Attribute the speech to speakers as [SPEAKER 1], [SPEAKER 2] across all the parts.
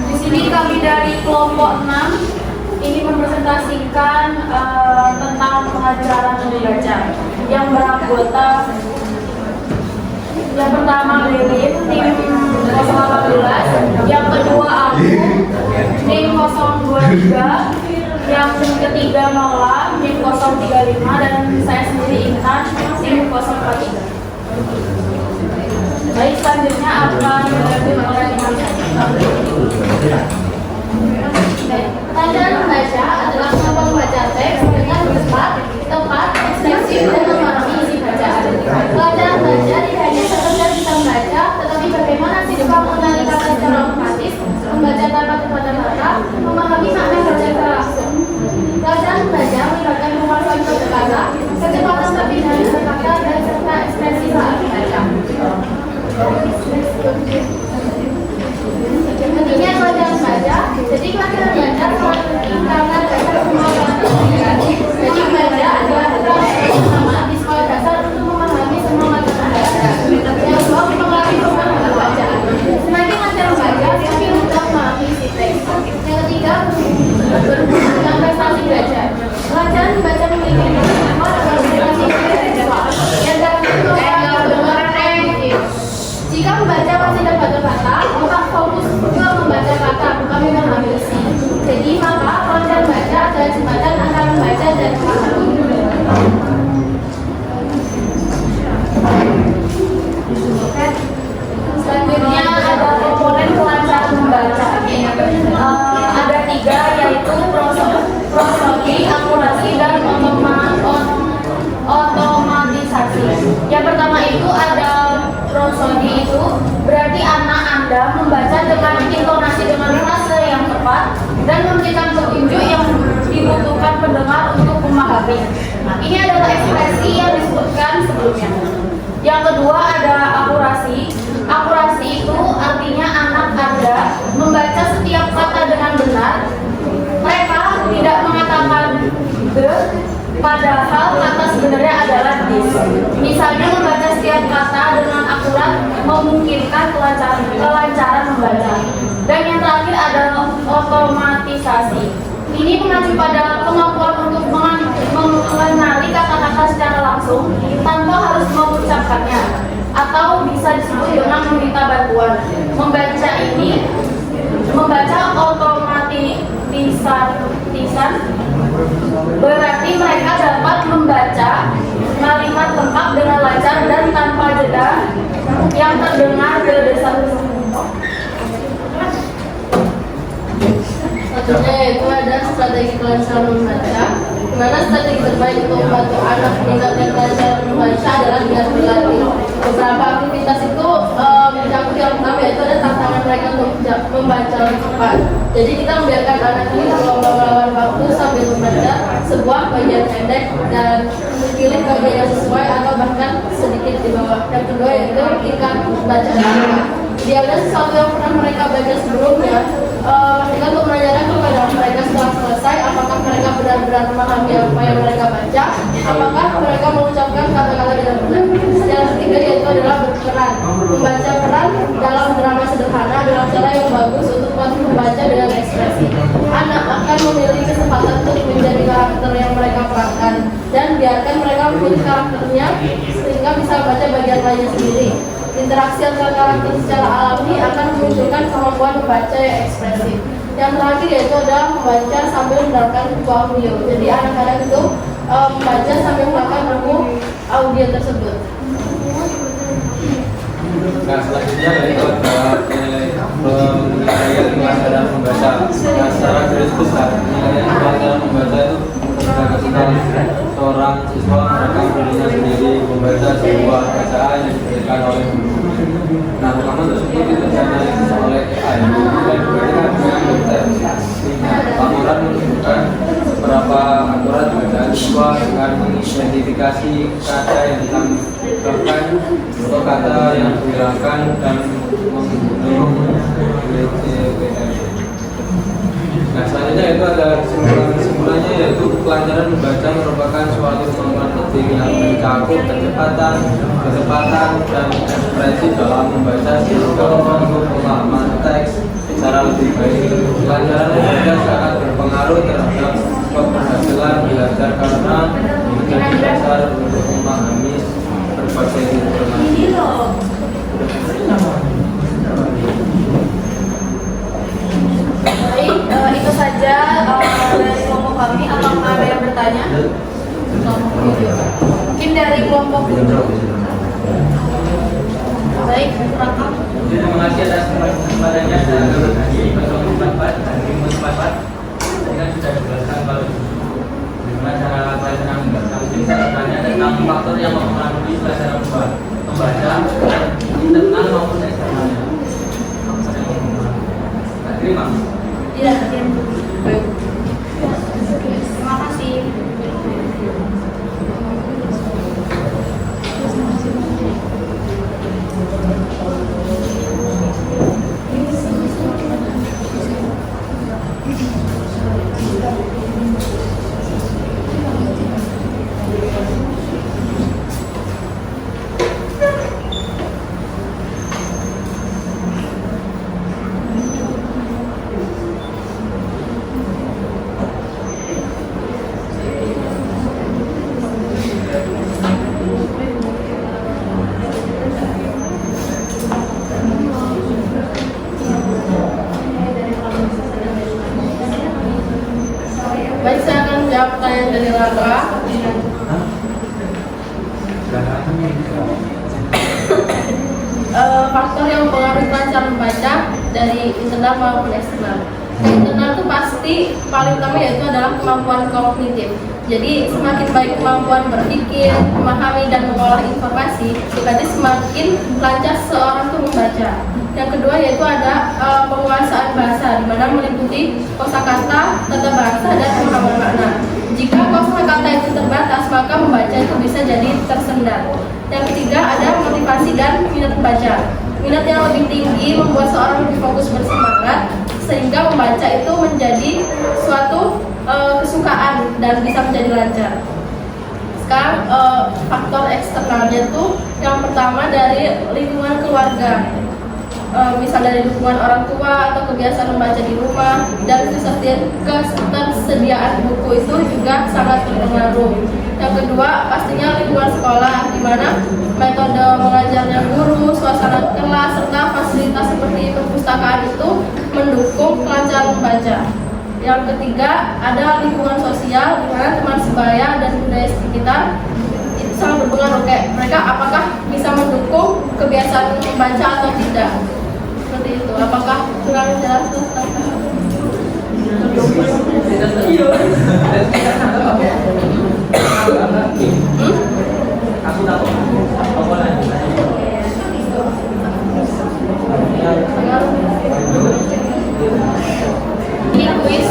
[SPEAKER 1] Di sini kami dari kelompok 6 ini mempresentasikan tentang pengajaran membaca yang beranggota yang pertama Lilin tim 018, yang kedua aku tim 023, yang ketiga Nola tim 035 dan saya sendiri Intan tim 043. Baik, selanjutnya akan dilanjut oleh
[SPEAKER 2] Pelajaran membaca adalah kemampuan membaca teks dengan cepat, tepat, ekspresif, dan memahami isi bacaan. Pelajaran membaca tidak hanya sekedar bisa membaca, tetapi bagaimana siswa mengenali kata secara otomatis, membaca tanpa kepada mata, memahami makna baca secara langsung. Pelajaran membaca melibatkan penguasaan kata-kata, kecepatan perpindahan kata-kata, dan serta ekspresi saat membaca. Pentingnya pelajaran membaca, jadi pelajaran membaca sangat penting karena dasar kemampuan komunikasi. Jadi membaca adalah strategi utama di sekolah dasar untuk memahami semua materi belajar. Yang kedua, mempengaruhi pemahaman membaca. Semakin lancar membaca, semakin mudah memahami isi teks. Yang ketiga, berhubungan dengan prestasi belajar. Pelajaran membaca memiliki dampak pada prestasi siswa. Yang jika membaca masih dapat kata, otak fokus ke membaca kata, bukan memahami isi. Jadi maka pelajaran baca adalah jembatan antara membaca dan memahami. Selanjutnya ada komponen kelancaran membaca. Ada 3, yaitu prosodi, akurasi, dan otomatisasi. Yang pertama itu ada prosodi, itu berarti anak Anda membaca dengan intonasi dengan frase yang tepat dan memberikan petunjuk yang dibutuhkan pendengar untuk memahami. Nah, ini adalah ekspresi yang disebutkan sebelumnya. Yang kedua ada akurasi. Akurasi itu artinya anak Anda membaca setiap kata dengan benar. Mereka tidak mengatakan the, padahal kata sebenarnya adalah this. Misalnya membaca setiap kata dengan akurat memungkinkan kelancaran membaca. Dan yang terakhir adalah otomatisasi. Ini mengacu pada kemampuan untuk mengenali kata-kata secara langsung tanpa harus mengucapkannya, atau bisa disebut dengan meminta bantuan. Membaca otomatisan berarti mereka dapat membaca kalimat lengkap dengan lancar dan tanpa jeda yang terdengar berdasar. Selanjutnya yaitu ada strategi kelancaran membaca. Dimana strategi terbaik untuk membantu anak meningkatkan kelancaran membaca adalah dengan berlatih. Beberapa aktivitas itu mencakup yang pertama yaitu ada tantangan mereka untuk membaca lebih cepat. Jadi kita membiarkan anak ini berlomba melawan waktu sambil membaca sebuah bagian pendek dan memilih bagian yang sesuai atau bahkan sedikit di bawah. Yang kedua yaitu ikat bacaan mereka. Biarlah sesuatu yang pernah mereka baca sebelumnya, pastikan untuk menanyakan kepada mereka setelah selesai apakah mereka benar-benar memahami apa yang mereka baca, apakah mereka mengucapkan kata-kata dengan benar. Yang ketiga yaitu adalah berperan. Membaca peran dalam drama sederhana adalah cara yang bagus untuk membaca dengan ekspresi. Anak akan memiliki kesempatan untuk menjadi karakter yang mereka perankan dan biarkan mereka mengikuti karakternya sehingga bisa membaca bagian lainnya sendiri. Interaksi antara karakter secara alami akan memunculkan kemampuan membaca yang ekspresif. Yang terakhir yaitu adalah membaca sambil mendengarkan buku audio. Jadi anak-anak itu membaca sambil mendengarkan buku audio tersebut.
[SPEAKER 3] Nah, selanjutnya yaitu penilaian kelancaran membaca. Nah, secara garis besar penilaian kelancaran membaca itu tergantung seorang siswa mereka dirinya sendiri membaca sebuah bacaan yang diberikan oleh guru. Nah, pertama tersebut itu dianalisis oleh AI dan diberikan dengan tes. Laporan menunjukkan berapa akurat bacaan siswa dengan mengidentifikasi kata yang ditambahkan atau kata yang dihilangkan dan menggunakan. Nah, selanjutnya itu ada kesimpulannya yaitu kelancaran membaca merupakan suatu kemampuan penting yang mencakup kecepatan, dan ekspresi dalam membaca sehingga membantu pemahaman teks secara lebih baik. Kelancaran membaca sangat berpengaruh terhadap keberhasilan belajar karena menjadi dasar untuk memahami berbagai informasi.
[SPEAKER 1] Baik, itu saja dari kelompok kami. Apakah ada yang bertanya? Mungkin dari kelompok tujuh. Baik, Raka.
[SPEAKER 4] Terima kasih atas kesempatannya dan bermanfaat dan bermanfaat. Tadi kan sudah dijelaskan kalau bagaimana cara belajar membaca. Mungkin saya bertanya tentang faktor yang mempengaruhi belajar membaca internal maupun eksternalnya. Terima.
[SPEAKER 1] Tidak, baik. Terima kasih.
[SPEAKER 2] Baik, saya akan menjawab pertanyaan dari Raka. Faktor yang mempengaruhi kelancaran membaca dari internal maupun eksternal. Internal itu pasti paling utama yaitu adalah kemampuan kognitif. Jadi semakin baik kemampuan berpikir, memahami dan mengolah informasi, berarti semakin lancar seorang itu membaca. Yang kedua yaitu ada penguasaan bahasa, di mana meliputi kosakata, tata bahasa dan pemahaman makna. Jika kosakata itu terbatas, maka membaca itu bisa jadi tersendat. Yang ketiga ada motivasi dan minat membaca. Minat yang lebih tinggi membuat seorang lebih fokus bersemangat, sehingga membaca itu menjadi suatu kesukaan dan bisa menjadi lancar. Sekarang faktor eksternalnya itu yang pertama dari lingkungan keluarga. Misal dari dukungan orang tua atau kebiasaan membaca di rumah, dan ketersediaan buku itu juga sangat berpengaruh. Yang kedua pastinya lingkungan sekolah, di mana metode mengajarnya guru, suasana kelas, serta fasilitas seperti perpustakaan itu mendukung kelancaran membaca. Yang ketiga ada lingkungan sosial, di mana teman sebaya dan budaya sekitar itu sangat berpengaruh. Kayak mereka apakah bisa mendukung kebiasaan membaca atau tidak. Seperti itu. Apakah kurang jelas?
[SPEAKER 4] Aku tahu.
[SPEAKER 1] Ini kuis.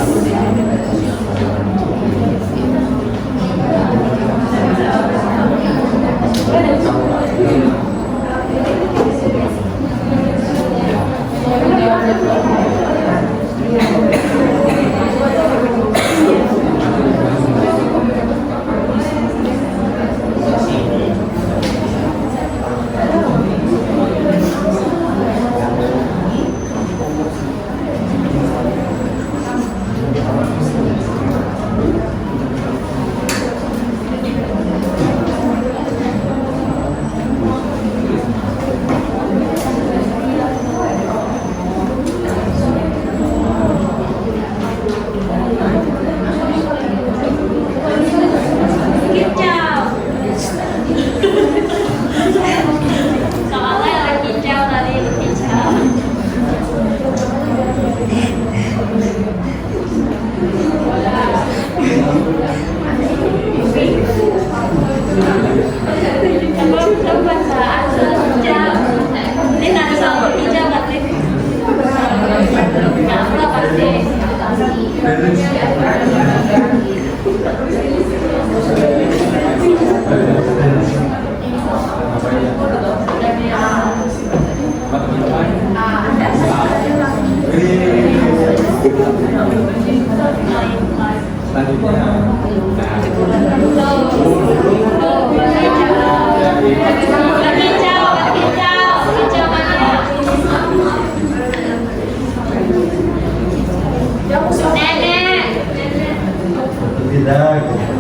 [SPEAKER 5] tidak.